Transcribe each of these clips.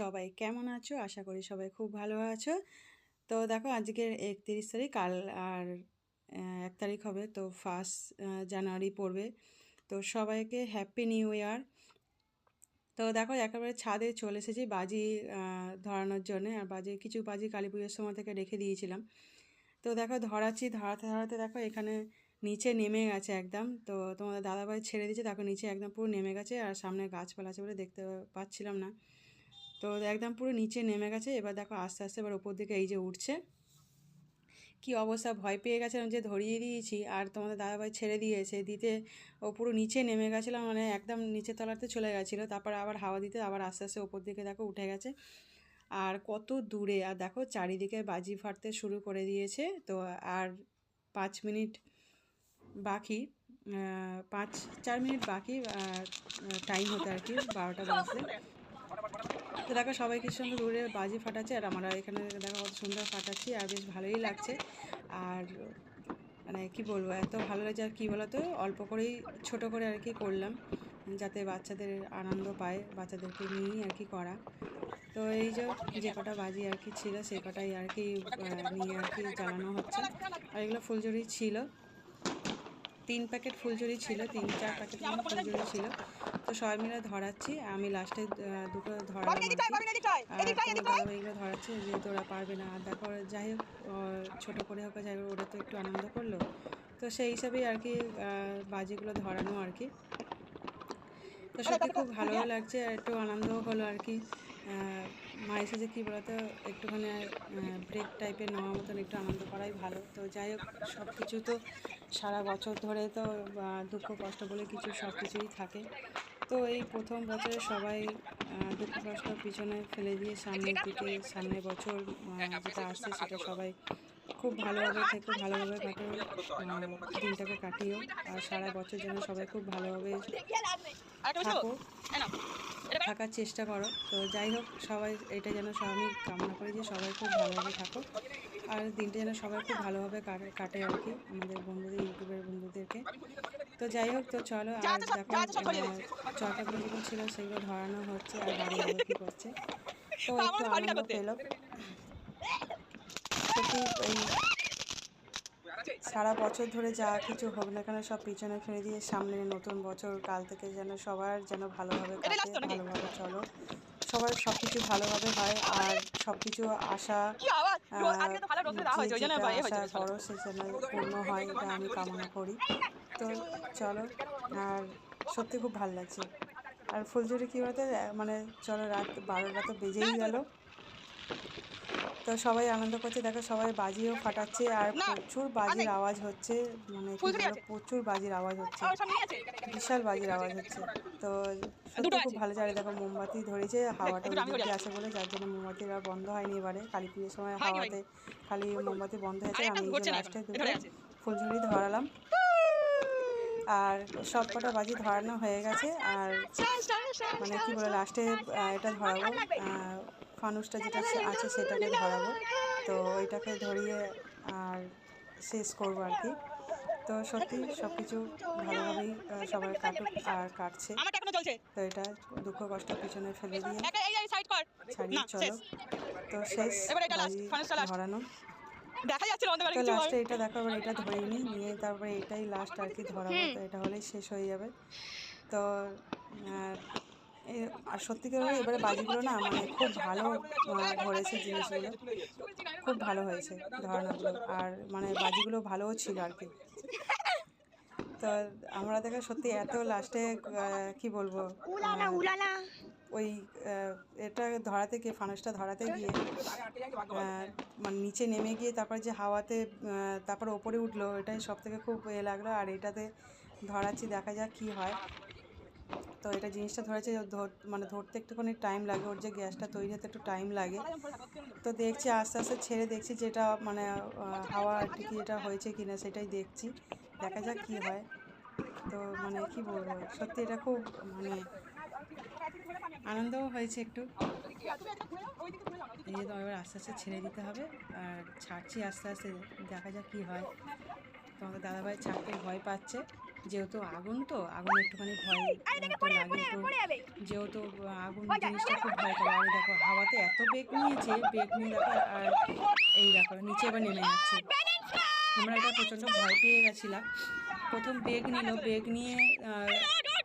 সবাই কেমন আছো? আশা করি সবাই খুব ভালো আছো। তো দেখো আজকের 31 তারিখ, কাল আর 1 তারিখ হবে, তো 1 জানুয়ারি পড়বে। তো সবাইকে হ্যাপি নিউ ইয়ার। তো দেখো একেবারে ছাদে চলে এসেছি বাজি ধরানোর জন্য। আর কিছু বাজি কালী পুজোর সময় থেকে রেখে দিয়েছিলাম। তো দেখো ধরাতে ধরাতে দেখো এখানে নিচে নেমে গেছে একদম। তো তোমাদের দাদাভাই ছেড়ে দিয়েছে, দেখো নিচে একদম পুরো নেমে গেছে। আর সামনে গাছপালা আছে বলে দেখতে পাচ্ছিলাম না। তো একদম পুরো নিচে নেমে গেছে। এবার দেখো আস্তে আস্তে এবার ওপর দিকে এই যে উঠছে। কি অবস্থা, ভয় পেয়ে গেছিলাম যে ধরিয়ে দিয়েছি আর তোমাদের দাদাভাই ছেড়ে দিতে ও পুরো নিচে নেমে গেছিলাম, মানে একদম নিচে তলাতে চলে গেছিলো। তারপর আবার হাওয়া দিতে আবার আস্তে আস্তে ওপর দিকে দেখো উঠে গেছে। আর কত দূরে, আর দেখো চারিদিকে বাজি ফাটতে শুরু করে দিয়েছে। তো আর 5 মিনিট বাকি, 5-4 মিনিট বাকি টাইম হতে আর কি, 12টা বাজতে। তো দেখো সবাই কি সুন্দর দূরে বাজি ফাটাচ্ছে আর আমরা এখানে দেখো কত সুন্দর ফাটাচ্ছি আর বেশ ভালোই লাগছে। আর মানে কি বলবো, এত ভালো লাগছে। আর কী বলতো, অল্প করেই ছোট করে আর কি করলাম, যাতে বাচ্চাদের আনন্দ পায়, বাচ্চাদেরকে নিয়েই আর কি করা। তো এই যে কটা বাজি আর কি ছিল সেই কটাই আর কি নিয়ে আর কি জ্বালানো হচ্ছে। আর এগুলো ফুলঝুরি ছিল, 3 প্যাকেট ফুলঝুরি ছিল, 3-4 প্যাকেট মতো ফুলঝুরি ছিল। তো সবাই মিলে ধরাচ্ছি, আমি লাস্টে দুটো ধরালাম আর কি। আর তোমার দাদাভাই এগুলো ধরাচ্ছে, যেহেতু ওরা পারবে না। আর দেখো যাই হোক ছোটো করে হোক যাই হোক, ওরা তো একটু আনন্দ করলো। তো সেই হিসাবেই আর কি বাজিগুলো ধরানো আর কি। তো সত্যি খুব ভালোও লাগছে আর একটু আনন্দও হলো আর কি। মায়ের সাথে কী বলতো, একটুখানি ব্রেক টাইপের নেওয়ার মতন একটু আনন্দ করাই ভালো। তো যাই হোক, সব কিছু তো সারা বছর ধরে তো দুঃখ কষ্ট বলে কিছু সব কিছুই থাকে। তো এই প্রথম বছরে সবাই দুঃখ কষ্ট পিছনে ফেলে দিয়ে সামনের বছর যেটা আসছে সেটা সবাই খুব ভালোভাবে থেকো, ভালোভাবে কাটো, দিনটাকে কাটিও। আর সারা বছর যেন সবাই খুব ভালোভাবে থাকার চেষ্টা করো। তো যাই হোক, সবাই এটা যেন আমি কামনা করি যে সবাই খুব ভালোভাবে থাকো আর দিনটা যেন সবাই খুব ভালোভাবে কাটে আর কি, আমাদের বন্ধুদের, ইউটিউবের বন্ধুদেরকে। তো যাই হোক, তো চলো। আর দেখো চরকাগুলো যেগুলো ছিল সেগুলো ধরানো হচ্ছে আর বাড়িগুলো কী করছে। তো একটু আনন্দ পেল সত্যি। এই সারা বছর ধরে যা কিছু হোক না কেন সব পিছনে ফেলে দিয়ে সামনে নতুন বছর কাল থেকে যেন সবার যেন ভালোভাবে কাটে, ভালোভাবে চলো, সবার সব কিছু ভালোভাবে হয়। আর সব কিছু আশা আশা করো সে যেন পূর্ণ হয়, এটা আমি কামনা করি। তো চলো, আর সত্যি খুব ভালো লাগছে। আর ফুলঝুরি কী বলতে, মানে চলো রাত 12টা তো বেজেই গেল। তো সবাই আনন্দ করছে, দেখো সবাই বাজিও ফাটাচ্ছে আর প্রচুর বাজির আওয়াজ হচ্ছে, মানে কি বলবো, প্রচুর বাজির আওয়াজ হচ্ছে, বিশাল বাজির আওয়াজ হচ্ছে। তো সত্যি খুব ভালো জানে। দেখো মোমবাতি ধরেছে, হাওয়াটা ওই দিক দিয়ে আসে বলে, যার জন্য মোমবাতির আর বন্ধ হয়নি। এবারে কালী পুজোর সময় হাওয়াতে খালি মোমবাতি বন্ধ হয়েছে। আমি এই যে লাস্টে দুটো ফুলঝুরি ধরালাম আর সব কটা বাজি ধরানো হয়ে গেছে। আর মানে কি বলে, লাস্টে এটা ধরাবো, ফানুসটা যেটা আছে সেটাকে ধরাবো। তো ওইটাকে ধরিয়ে আর শেষ করবো আর কি। তো সত্যি সব কিছু ভালোভাবেই সবার কাটুক আর কাটছে। তো এটা দুঃখ কষ্ট পিছনে ফেলে দিয়ে ছাড়িয়ে চলো। তো শেষ বাজি ধরানো। তো লাস্টে এটা দেখো, এবার এটা ধরেই নিয়ে তারপরে এটাই লাস্ট আর কি ধরাবো। তো এটা হলেই শেষ হয়ে যাবে। তো আর সত্যিকার এবারে বাজিগুলো না, মানে খুব ভালো ধরেছে জিনিসগুলো, খুব ভালো হয়েছে ধরানোগুলো। আর মানে বাজিগুলো ভালোও ছিল আর কি। তো আমরা দেখে সত্যি এত লাস্টে কি বলবো, ওই এটা ধরাতে গিয়ে, ফানুসটা ধরাতে গিয়ে মানে নিচে নেমে গিয়ে তারপর যে হাওয়াতে তারপর ওপরে উঠলো, এটাই সব থেকে খুব লাগলো। আর এটাতে ধরাচ্ছি, দেখা যাক কী হয়। তো এটা জিনিসটা ধরেছে, মানে ধরতে একটুখানি টাইম লাগে, ওর যে গ্যাসটা তৈরি হতে একটু টাইম লাগে। তো দেখছি আস্তে আস্তে ছেড়ে দেখছি যেটা মানে হাওয়া টিকি এটা হয়েছে কিনা সেটাই দেখছি, দেখা যাক কী হয়। তো মানে কি বলবো, সত্যি এটা খুব মানে আনন্দও হয়েছে একটু। এই তো এবার আস্তে আস্তে ছেড়ে দিতে হবে আর ছাড়ছি আস্তে আস্তে, দেখা যাক কী হয়। তোমাদের দাদাভাই ছাড়তে ভয় পাচ্ছে। যেহেতু আগুন তো আগুন একটুখানি ভয় তো লাগে, তো যেহেতু আগুন জিনিসটা খুব ভয় করে। আর দেখো হাওয়াতে এত বেগ নিয়েছে, বেগ নিয়ে দেখো আর এই দেখো নিচে এবার নেমে যাচ্ছে। আমরা এটা প্রচণ্ড ভয় পেয়ে গেছিলাম। প্রথম বেগ নিল, বেগ নিয়ে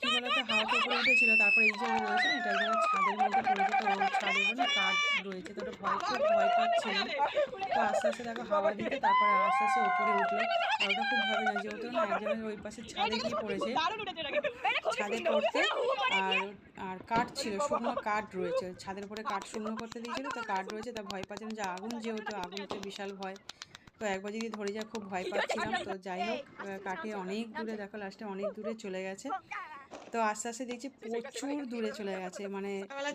কী বলতো হাওয়াতে উপরে উঠেছিল, তারপরে এই যে রয়েছে না এটা এক জায়গায় ছাদের মধ্যে পড়েছে, তো ওর ছাদের উপর না কাঠ রয়েছে, তো ওটা খুব ভয় পাচ্ছিলাম। তো আস্তে আস্তে দেখো হাওয়া দিতে তারপরে আস্তে আস্তে উপরে উঠলো। আর ওটা খুব ভয় না, যেহেতু না একজনের ওই পাশে ছাদে গিয়ে পড়েছে, ছাদে পড়তে আর আর কাঠ ছিল, শুকনো কাঠ রয়েছে ছাদের উপরে, কাঠ শুকনো করতে দিয়েছিল, তো কাঠ রয়েছে, তা ভয় পাচ্ছিলাম যে আগুন, যেহেতু আগুন হচ্ছে বিশাল ভয়। তো একবার যদি ধরে যায় খুব ভয় পাচ্ছিলাম। তো যাই হোক কাঠে অনেক দূরে দেখো লাস্টে অনেক দূরে চলে গেছে। তো আস্তে আস্তে দেখছি প্রচুর দূরে চলে গেছে, মানে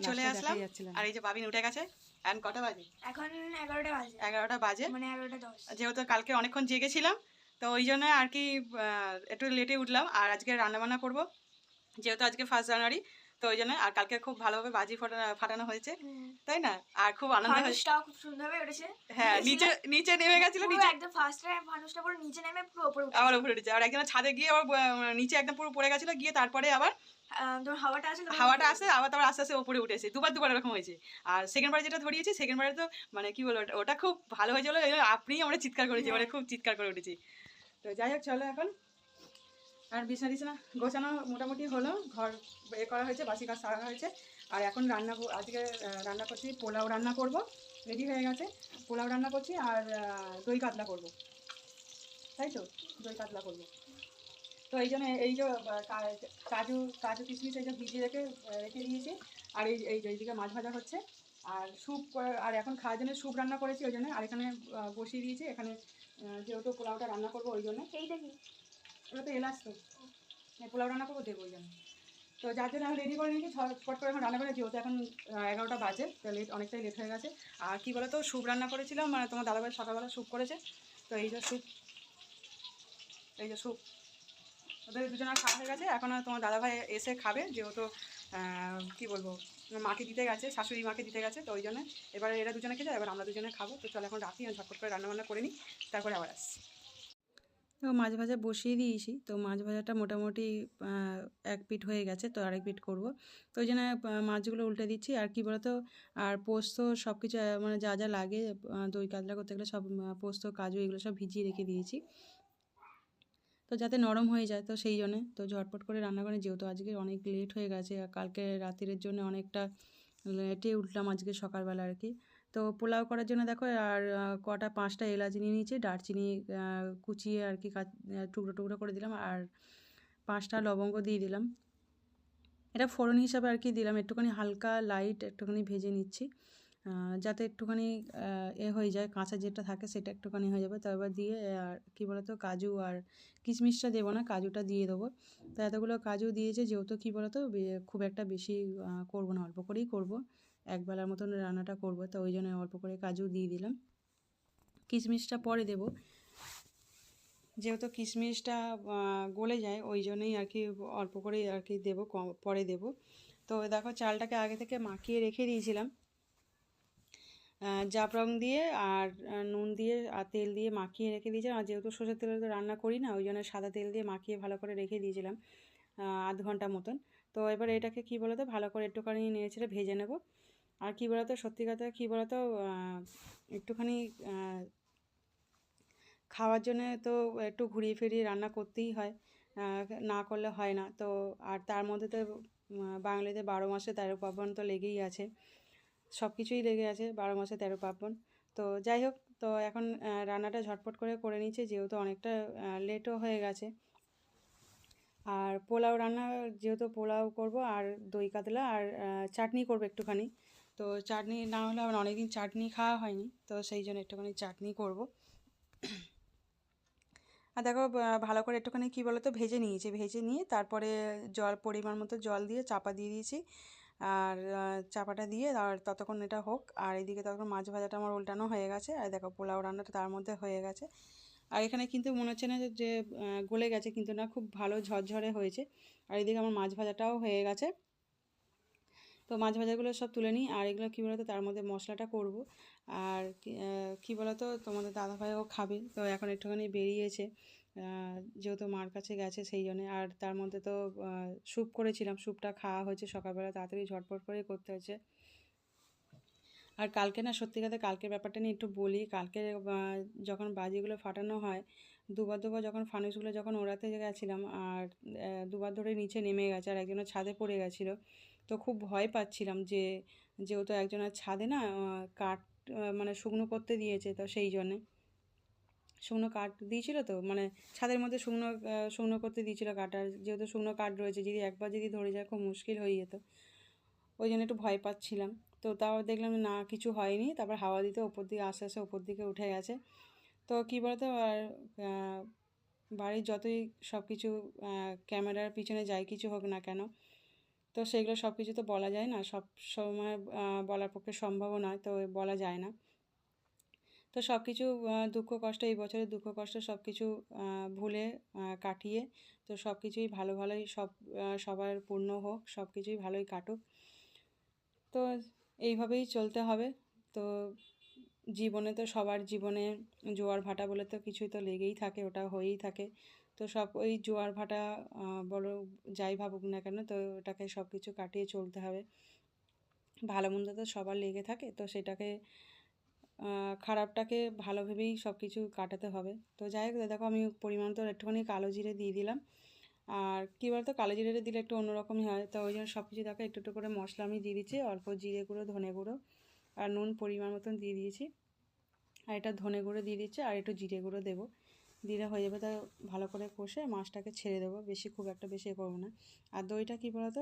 চলে আসলাম। আর এই যে বাবিন উঠে গেছে। এখন কটা বাজে? এখন 11টা বাজে। 11টা বাজে, মানে 11টা 10। যেহেতু কালকে অনেকক্ষণ জেগেছিলাম, তো ওই জন্য আর কি একটু লেটে উঠলাম। আর আজকে রান্নাবান্না করবো, যেহেতু আজকে 1 জানুয়ারি, তো ওই জন্য। আর কালকে খুব ভালোভাবে বাজি ফাটানো হয়েছে, তাই না? আর খুব আনন্দ হয়েছে, খুব সুন্দরভাবে উঠেছে। হ্যাঁ নিচে নিচে নেমে গেছিল, নিচে একদম ফার্স্টে মানুষটা পুরো নিচে নেমে পুরো উপরে উঠেছে, আবার উপরে উঠেছে। আর একজন ছাদে গিয়ে আবার নিচে একদম পুরো পড়ে গেছিল, গিয়ে তারপরে আবার তোর হাওয়াটা আসে, আবার তারপর আস্তে আস্তে উপরে উঠেছে। দুবার এরকম হয়েছে। আর সেকেন্ড বারে যেটা ধরিয়েছি, সেকেন্ড বারে তো মানে কি বলবো, ওটা খুব ভালো হয়েছিল। আপনি আমরা চিৎকার করেছি, মানে খুব চিৎকার করে উঠেছি। তো যাই হোক চলো এখন। আর বিছানা গোছানো মোটামুটি হলো, ঘর এ করা হয়েছে, বাসি কাজ সারা হয়েছে। আর এখন আজকে রান্না করছি, পোলাও রান্না করব, রেডি হয়ে গেছে। পোলাও রান্না করছি আর দই কাতলা করব, তাই তো দই কাতলা করব। তো এই জন্য এই যে কাজু কিশমিশ এই যে ভিজিয়ে রেখে দিয়েছি। আর এইদিকে মাছ ভাজা হচ্ছে, আর স্যুপ, আর এখন খাওয়ার জন্য স্যুপ রান্না করেছি, ওই জন্য। আর এখানে বসিয়ে দিয়েছি, এখানে যেহেতু পোলাওটা রান্না করবো ওই জন্য। এইটা কি? ওটা তো এলাচ, তো পোলাও রান্না করবো দেবো ওই জন্য। তো যার জন্য আমি রেডি করে নিয়েছি, ছটপট করে এখন রান্না করে, যেহেতু এখন 11টা বাজে, তো অনেকটাই লেট হয়ে গেছে। আর কী বলো তো, স্যুপ রান্না করেছিলাম, মানে তোমার দাদাভাই সকালবেলা স্যুপ করেছে। তো এই যে স্যুপ ওদের দুজনের খাওয়া হয়ে গেছে। এখন তোমার দাদাভাই এসে খাবে, যেহেতু কী বলবো, মাকে দিতে গেছে, শাশুড়ি মাকে দিতে গেছে, তো ওই জন্য এবারে এরা দুজনে খেয়েছে, এবার আমরা দুজনে খাবো। তো চলো এখন রাখি, আমি ঝটপট করে রান্নাবান্না করে নিই, তারপরে আবার আসছি। তো মাছ ভাজা বসিয়ে দিয়েছি, তো মাছ ভাজাটা মোটামুটি এক পিঠ হয়ে গেছে, তো আরেক পিঠ করব। তো ওই জন্য মাছগুলো উল্টে দিচ্ছি। আর কি বলতো, আর পোস্ত সব কিছু মানে যা যা লাগে দই কাতলা করতে গেলে সব পোস্ত কাজু এগুলো সব ভিজিয়ে রেখে দিয়েছি, তো যাতে নরম হয়ে যায়। তো সেই জন্যে তো ঝটপট করে রান্না করে, যেহেতু আজকে অনেক লেট হয়ে গেছে, আর কালকে রাতের জন্য অনেকটা লেটে উঠলাম আজকে সকালবেলা আর কি। তো পোলাও করার জন্য দেখো আর 5টা এলাচ নিয়ে নিয়েছি, দারচিনি কুচিয়ে আর কি টুকরো টুকরো করে দিলাম, আর 5টা লবঙ্গ দিয়ে দিলাম। এটা ফোড়ন হিসাবে আর কি দিলাম, একটুখানি হালকা লাইট একটুখানি ভেজে নিচ্ছি, যাতে একটুখানি হয়ে যায়, কাঁচা যেটা থাকে সেটা একটুখানি হয়ে যাবে। তারপর দিয়ে আর কী বলতো, কাজু আর কিশমিশটা দেবো না, কাজুটা দিয়ে দেবো। তো এতগুলো কাজু দিয়েছে, যেহেতু কী বলতো খুব একটা বেশি করবো না, অল্প করেই করবো, একবেলার মতন রান্নাটা করবো, তো ওই জন্য অল্প করে কাজু দিয়ে দিলাম। কিশমিশটা পরে দেবো, যেহেতু কিশমিশটা গলে যায়, ওই জন্যই আর কি অল্প করেই আর কি দেবো, পরে দেবো। তো দেখো চালটাকে আগে থেকে মাখিয়ে রেখে দিয়েছিলাম, জাফরং দিয়ে আর নুন দিয়ে আর তেল দিয়ে মাখিয়ে রেখে দিয়েছিলাম। আর যেহেতু সরষের তেলে তো রান্না করি না, ওই জন্য সাদা তেল দিয়ে মাখিয়ে ভালো করে রেখে দিয়েছিলাম আধ ঘন্টা মতন। তো এবার এটাকে কী বলতো ভালো করে একটুখানি নেড়েচেড়ে ভেজে নেব। আর কী বলতো, সত্যি কথা কী বলতো, একটুখানি খাওয়ার জন্য তো একটু ঘুরিয়ে ফিরিয়ে রান্না করতেই হয়, না করলে হয় না। তো আর তার মধ্যে তো বাঙালিদের 12 মাসে 13 পার্বণ তো লেগেই আছে, সব কিছুই লেগে আছে, 12 মাসে 13 পার্বণ। তো যাই হোক, তো এখন রান্নাটা ঝটপট করে নিচ্ছি, যেহেতু অনেকটা লেটও হয়ে গেছে। আর পোলাও রান্না, যেহেতু পোলাও করব আর দই কাতলা আর চাটনি করব একটুখানি। তো চাটনি না হলে আমার অনেকদিন চাটনি খাওয়া হয়নি, তো সেই জন্য একটুখানি চাটনি করব। আর দেখো ভালো করে একটুখানি কী বলো তো ভেজে নিয়েছি, ভেজে নিয়ে তারপরে পরিমাণ মতো জল দিয়ে চাপা দিয়ে দিয়েছি। আর চাপাটা দিয়ে আর ততক্ষণ এটা হোক, আর এদিকে ততক্ষণ মাছ ভাজাটা আমার উল্টানো হয়ে গেছে। আর দেখো পোলাও রান্নাটা তার মধ্যে হয়ে গেছে। আর এখানে কিন্তু মনে হচ্ছে না যে গলে গেছে, কিন্তু না, খুব ভালো ঝরঝরে হয়েছে। আর এদিকে আমার মাছ ভাজাটাও হয়ে গেছে। তো মাছ ভাজাগুলো সব তুলে নিই। আর এগুলো কী বলতো, তার মধ্যে মশলাটা করব। আর কী বলতো, তোমাদের দাদাভাইও খাবে, তো এখন একটুখানি বেরিয়েছে, যেহেতু মার কাছে গেছে সেই জন্যে। আর তার মধ্যে তো স্যুপ করেছিলাম, স্যুপটা খাওয়া হয়েছে সকালবেলা, তাড়াতাড়ি ঝটপট করেই করতে হয়েছে। আর কালকে না সত্যি কথা কালকের ব্যাপারটা নিয়ে একটু বলি। কালকে যখন বাজিগুলো ফাটানো হয়, দুবার যখন ফানুসগুলো যখন ওড়াতে গেছিলাম, আর দুবার ধরে নিচে নেমে গেছে আর একজনের ছাদে পড়ে গেছিলো। তো খুব ভয় পাচ্ছিলাম যে যেহেতু একজনের ছাদে না কাঠ মানে শুকনো করতে দিয়েছে, তো সেই জন্যে শুকনো কাঠ দিয়েছিল, তো মানে ছাদের মধ্যে শুকনো করতে দিয়েছিল কাঠ। আর যেহেতু শুকনো কাঠ রয়েছে, যদি একবার যদি ধরে যায় খুব মুশকিল হয়ে যেত, ওই জন্য একটু ভয় পাচ্ছিলাম। তো তাও দেখলাম না কিছু হয়নি, তারপর হাওয়া দিতে ওপর দিকে আস্তে আস্তে ওপর দিকে উঠে গেছে। তো কী বলতো, আর বাড়ির যতই সব কিছু ক্যামেরার পিছনে যাই কিছু হোক না কেন, তো সেগুলো সব কিছু তো বলা যায় না, সব সময় বলার পক্ষে সম্ভবও নয়, তো বলা যায় না। তো সব কিছু দুঃখ কষ্ট, এই বছরের দুঃখ কষ্ট সব কিছু ভুলে কাটিয়ে, তো সব কিছুই ভালোই সবার পূর্ণ হোক, সব কিছুই ভালোই কাটুক। তো এইভাবেই চলতে হবে। তো জীবনে তো সবার জীবনে জোয়ার ভাটা বলে তো কিছুই তো লেগেই থাকে, ওটা হয়েই থাকে। তো সব ওই জোয়ার ভাটা বলো যাই ভাবুক না কেন, তো ওটাকে সব কিছু কাটিয়ে চলতে হবে। ভালো মন্দ তো সবার লেগে থাকে, তো সেটাকে খারাপটাকে ভালো ভেবেই সব কিছু কাটাতে হবে। তো যাই হোক, দেখো আমি পরিমাণ তো একটুখানি কালো জিরে দিয়ে দিলাম। আর কী বলতো, কালো জিরেটা দিলে একটু অন্যরকমই হয়, তো ওই জন্য সব কিছু দেখো একটু একটু করে মশলা আমি দিয়ে দিচ্ছি। অল্প জিরে গুঁড়ো, ধনে গুঁড়ো আর নুন পরিমাণ মতন দিয়ে দিয়েছি। আর এটা ধনে গুঁড়ো দিয়ে দিচ্ছি, আর একটু জিরে গুঁড়ো দেবো, দিলে হয়ে যাবে। তা ভালো করে কষে মাছটাকে ছেড়ে দেবো, খুব একটা বেশি করবো না। আর দইটা কী বলতো,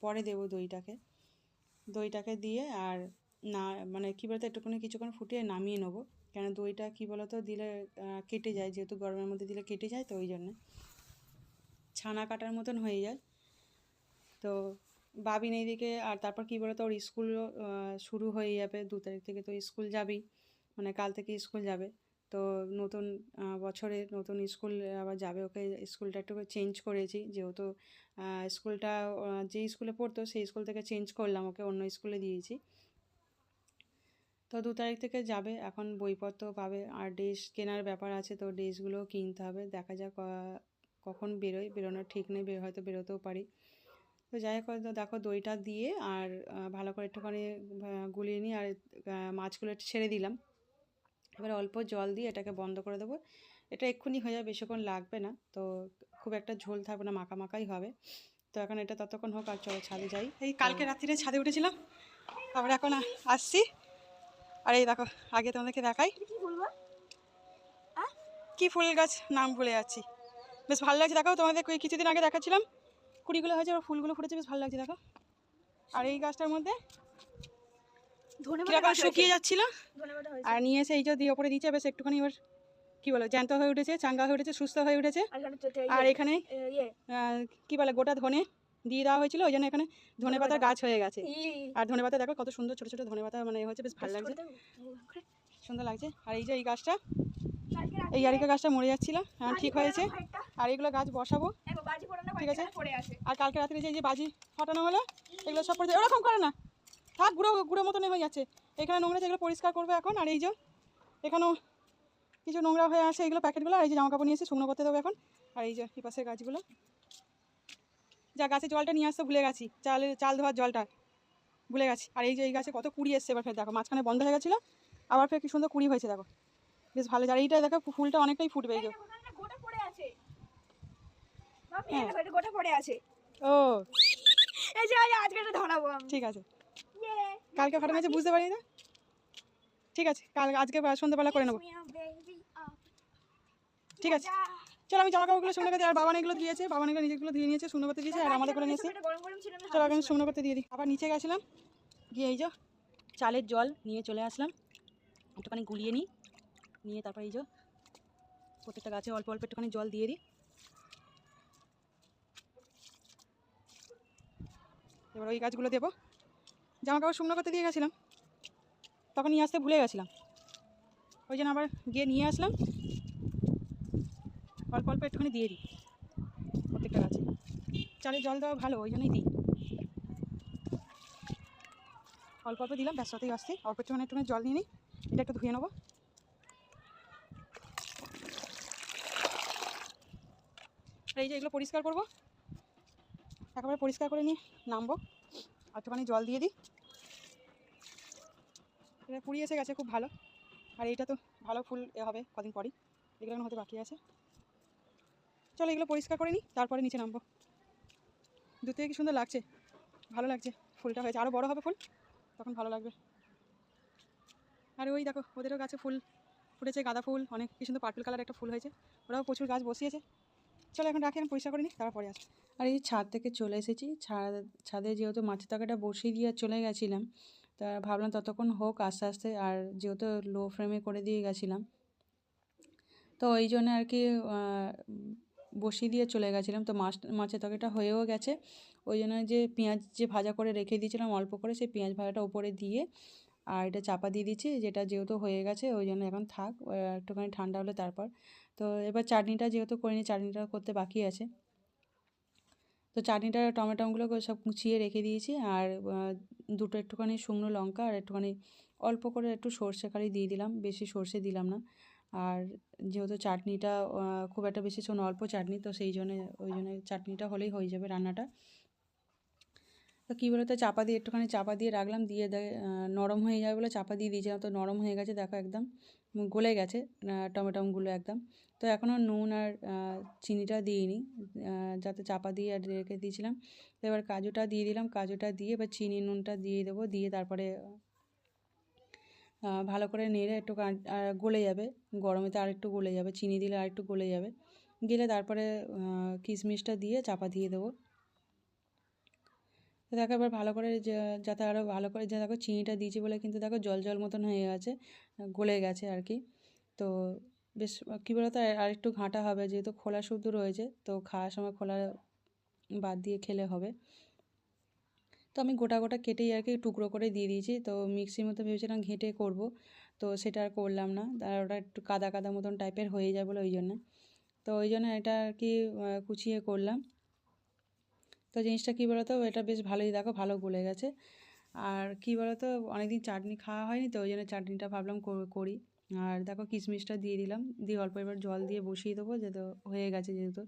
পরে দেবো দইটাকে দিয়ে। আর না মানে কী বলতো, একটুখানি কিছুক্ষণ ফুটিয়ে নামিয়ে নেবো, কেন দইটা কী বলতো দিলে কেটে যায়, যেহেতু গরমের মধ্যে দিলে কেটে যায়, তো ওই জন্যে ছানা কাটার মতন হয়ে যায়। তো বাবিন এইদিকে, আর তারপর কী বলতো ওর স্কুলও শুরু হয়ে যাবে 2 তারিখ থেকে, তো স্কুল যাবেই, মানে কাল থেকে স্কুল যাবে। তো নতুন বছরে নতুন স্কুল আবার যাবে, ওকে স্কুলটা একটু চেঞ্জ করেছি, যেহেতু স্কুলটা যেই স্কুলে পড়তো সেই স্কুল থেকে চেঞ্জ করলাম, ওকে অন্য স্কুলে দিয়েছি। তো 2 তারিখ থেকে যাবে, এখন বইপত্র পাবে আর ড্রেস কেনার ব্যাপার আছে, তো ড্রেসগুলোও কিনতে হবে। দেখা যাক কখন বেরোনোর ঠিক নেই, হয়তো বেরোতেও পারি। তো যাই হোক, তো দেখো দইটা দিয়ে আর ভালো করে একটুখানি গুলিয়ে নিই, আর মাছগুলো একটু ছেড়ে দিলাম। এবার অল্প জল দিয়ে এটাকে বন্ধ করে দেবো। এটা এক্ষুনি হয়ে যাবে, বেশিক্ষণ লাগবে না, তো খুব একটা ঝোল থাকবে না, মাখাই হবে। তো এখন এটা ততক্ষণ হোক, আর চলো ছাদে যাই। এই কালকে রাত্রিরে ছাদে উঠেছিলাম, তারপরে এখন আসছি। আর এই দেখো, আগে তোমাদেরকে দেখাই কি বলবো? কি ফুল গাছ নাম ভুলে যাচ্ছি, বেশ ভালো লাগছে। দেখো তোমাদের কিছুদিন আগে দেখাচ্ছিলাম, কুড়িগুলো হয়েছে, ওর ফুলগুলো ফুটেছে, বেশ ভালো লাগছে দেখো। আর এই গাছটার মধ্যে কিরকম শুকিয়ে যাচ্ছিল, আর নিয়ে এসে এই যে দিয়ে ওপরে দিচ্ছে, বেশ একটুখানি ওর কী বলো জ্যান্ত হয়ে উঠেছে, চাঙ্গা হয়ে উঠেছে, সুস্থ হয়ে উঠেছে। আর এখানে কী বলে গোটা ধনে দিয়ে দেওয়া হয়েছিল, ওই জন্য এখানে ধনে পাতার গাছ হয়ে গেছে। আর ধনে পাতা দেখো কত সুন্দর ছোটো ছোটো ধনে পাতা মানে হচ্ছে, বেশ ভালো লাগছে, সুন্দর লাগছে। আর এই যে এই গাছটা, এই আরিকা গাছটা মরে যাচ্ছিল, ঠিক হয়েছে। আর এইগুলো গাছ বসাবো, ঠিক আছে। আর কালকে রাত্রে যে বাজি ফাটানো হলো, এগুলো সব পড়ে ওরকম করে না, থাক গুঁড়ো মতন হয়ে যাচ্ছে। এখানে নোংরা, যেগুলো পরিষ্কার করবো এখন। আর এই যে এখানেও কিছু নোংরা হয়ে আসে, এইগুলো প্যাকেটগুলো। আর এই যে জামা কাপড় নিয়ে এসে শুকনো করতে দেবো এখন। আর এই যে এই পাশের গাছগুলো, যা গাছে জলটা নিয়ে আসতে ভুলে গেছি, চাল ধোয়ার জলটা ভুলে গেছি। আর এই যে এই গাছে কত কুড়ি এসছে, এবার ফের দেখো মাঝখানে বন্ধ হয়ে গেছিলো, আবার ফের কি সুন্দর কুড়ি হয়েছে দেখো, বেশ ভালো। আর এইটা দেখো ফুলটা অনেকটাই ফুটবে, এই যে ও ঠিক আছে, কালকে ফাটানো হয়েছে বুঝতে পারি না, ঠিক আছে আজকে সন্ধ্যাবেলা করে নেবো, ঠিক আছে। চলো আমি জামা কাপড়গুলো শুকনো করতে, আর বাবা এগুলো দিয়েছে, বাবা এগুলো নিজেগুলো দিয়ে নিয়েছে, শুকনো করতে দিয়েছে, আর আমাদের করে নিয়েছে। চলো আমি শুকনো করতে দিয়ে দিই। আবার নিচে গেছিলাম, গিয়ে এই যে চালের জল নিয়ে চলে আসলাম, একটুখানি গুলিয়ে নিয়ে তারপর এই যে প্রত্যেকটা গাছে অল্প অল্প একটুখানি জল দিয়ে দিই। এবার ওই গাছগুলো দেবো। জামা কাপড় শুকনো করতে দিয়ে গেছিলাম, তখন নিয়ে আসতে ভুলে গেছিলাম, ওই জন্য আবার গিয়ে নিয়ে আসলাম, অল্প অল্প একটুখানি দিয়ে দিই প্রত্যেকটা গাছে। চালের জল দেওয়া ভালো, ওই জন্যই দিই, অল্প অল্প দিলাম, ব্যাস সাথেই আসছি। অল্প একটুখানি জল নিয়ে নিই, এটা একটু ধুয়ে নেবো। এই যে এগুলো পরিষ্কার করবো, একেবারে পরিষ্কার করে নিয়ে নামবো। একটুখানি জল দিয়ে দিই। এটা কুড়ি এসে গেছে, খুব ভালো। আর এইটা তো ভালো ফুল হবে কদিন পরই, এগুলো এখন হতে বাকি আছে। চলো এগুলো পরিষ্কার করে নিই, তারপরে নিচে নামবো। দূর থেকে কি সুন্দর লাগছে, ভালো লাগছে। ফুলটা হয়েছে, আরও বড় হবে ফুল, তখন ভালো লাগবে। আর ওই দেখো ওদেরও গাছে ফুল ফুটেছে, গাঁদা ফুল, অনেক কি সুন্দর পার্পল কালার একটা ফুল হয়েছে। ওরাও প্রচুর গাছ বসিয়েছে। চলো এখন রাখি, এখন পরিষ্কার করে নিই, তারপরে আসি। আর এই ছাদ থেকে চলে এসেছি। ছাদে যেহেতু মাছের তরকারিটা বসিয়ে দিয়ে চলে গেছিলাম, তা ভাবলাম ততক্ষণ হোক আস্তে আস্তে। আর যেহেতু লো ফ্লেমে করে দিয়ে গেছিলাম, তো ওই জন্য আর কি বসিয়ে দিয়ে চলে গেছিলাম। তো মাছের তরকারিটা হয়েও গেছে। ওই জন্য যে পেঁয়াজ যে ভাজা করে রেখে দিয়েছিলাম অল্প করে, সেই পেঁয়াজ ভাজাটা উপরে দিয়ে আর এটা চাপা দিয়ে দিচ্ছি, যেটা যেহেতু হয়ে গেছে ওই জন্য এখন থাক, একটুখানি ঠান্ডা হলে তারপর। তো এবার চাটনিটা যেহেতু করিনি, চাটনিটা করতে বাকি আছে। তো চাটনিটা টমেটোগুলো সব কুচিয়ে রেখে দিয়েছি। আর দুটো একটুখানি শুকনো লঙ্কা আর একটুখানি অল্প করে একটু সর্ষে খালি দিয়ে দিলাম, বেশি সর্ষে দিলাম না। আর যেহেতু চাটনিটা খুব একটা বেশি ছিল না, অল্প চাটনি, তো সেই জন্য ওই জন্য চাটনিটা হলেই হয়ে যাবে রান্নাটা। তো কী বলতো, চাপা দিয়ে একটুখানি চাপা দিয়ে রাখলাম, দিয়ে নরম হয়ে যাবে বলে চাপা দিয়ে দিয়েছিলাম। তো নরম হয়ে গেছে দেখো, একদম গলে গেছে টমেটোগুলো একদম। তো এখনও নুন আর চিনিটা দিইনি, যাতে চাপা দিয়ে আর রেখে দিয়েছিলাম। তো এবার কাজুটা দিয়ে দিলাম, কাজুটা দিয়ে এবার চিনি নুনটা দিয়ে দেবো, দিয়ে তারপরে ভালো করে নেড়ে একটু গলে যাবে, গরমেতে আর একটু গলে যাবে, চিনি দিলে আর একটু গলে যাবে। গেলে তারপরে কিশমিশটা দিয়ে চাপা দিয়ে দেবো। তো দেখো এবার ভালো করে যাতে আরও ভালো করে, যে দেখো চিনিটা দিয়েছি বলে কিন্তু দেখো জল জল মতন হয়ে গেছে, গলে গেছে আর কি। তো বেশ কী বলতো, আর একটু ঘাঁটা হবে, যেহেতু খোলা শুদ্ধ রয়েছে, তো খাওয়ার সময় খোলা বাদ দিয়ে খেলে হবে। তো আমি গোটা গোটা কেটেই আর কি টুকরো করে দিয়ে দিয়েছি। তো মিক্সির মতো ভেবেছিলাম ঘেঁটে করব, তো সেটা আর করলাম না। আর ওটা একটু কাদা কাদা মতন টাইপের হয়ে যায় বলে ওই জন্য, তো ওই জন্য এটা আর কি কুচিয়ে করলাম। তো জিনিসটা কী বলতো, এটা বেশ ভালোই দেখো ভালো গলে গেছে। আর কী বলতো, অনেকদিন চাটনি খাওয়া হয়নি, তো ওই জন্য চাটনিটা ভাবলাম করি। আর দেখো কিশমিশটা দিয়ে দিলাম, দিয়ে অল্প এবার জল দিয়ে বসিয়ে দেবো, যেহেতু হয়ে গেছে, যেহেতু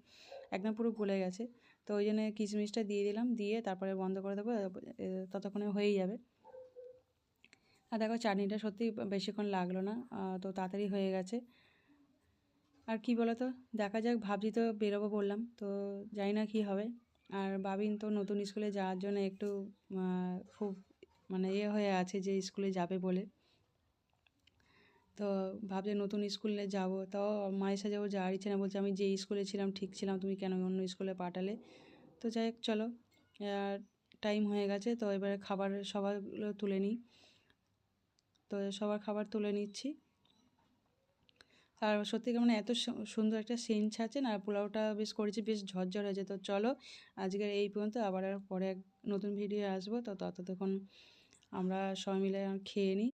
একদম পুরো গলে গেছে। তো ওই জন্য কিশমিশটা দিয়ে দিলাম, দিয়ে তারপরে বন্ধ করে দেবো, ততক্ষণে হয়েই যাবে। আর দেখো চাটনিটা সত্যি বেশিক্ষণ লাগলো না, তো তাড়াতাড়ি হয়ে গেছে। আর কি বলো তো, দেখা যাক, ভাবছি তো বেরোবো বললাম, তো জানি না কী হবে। আর বাবিন তো নতুন স্কুলে যাওয়ার জন্য একটু খুব মানে হয়ে আছে যে স্কুলে যাবে বলে। তো ভাবছি নতুন স্কুলে যাব, তাও মায়ের সাথে যাবো, যাওয়ার ইচ্ছে না, বলছে আমি যে স্কুলে ছিলাম ঠিক ছিলাম, তুমি কেন অন্য স্কুলে পাঠালে। তো যাই হোক চলো, টাইম হয়ে গেছে, তো এবারে খাবার সবারগুলো তুলে নিই। তো সবার খাবার তুলে নিচ্ছি। আর সত্যি মানে এত সুন্দর একটা সেন্ট ছাড়ছে না, পোলাওটা বেশ করেছি, বেশ ঝরঝর হয়েছে। তো চলো আজকের এই পর্যন্ত, আবার পরে এক নতুন ভিডিও আসবো। তো ততক্ষণ আমরা সবাই মিলে খেয়ে নিই।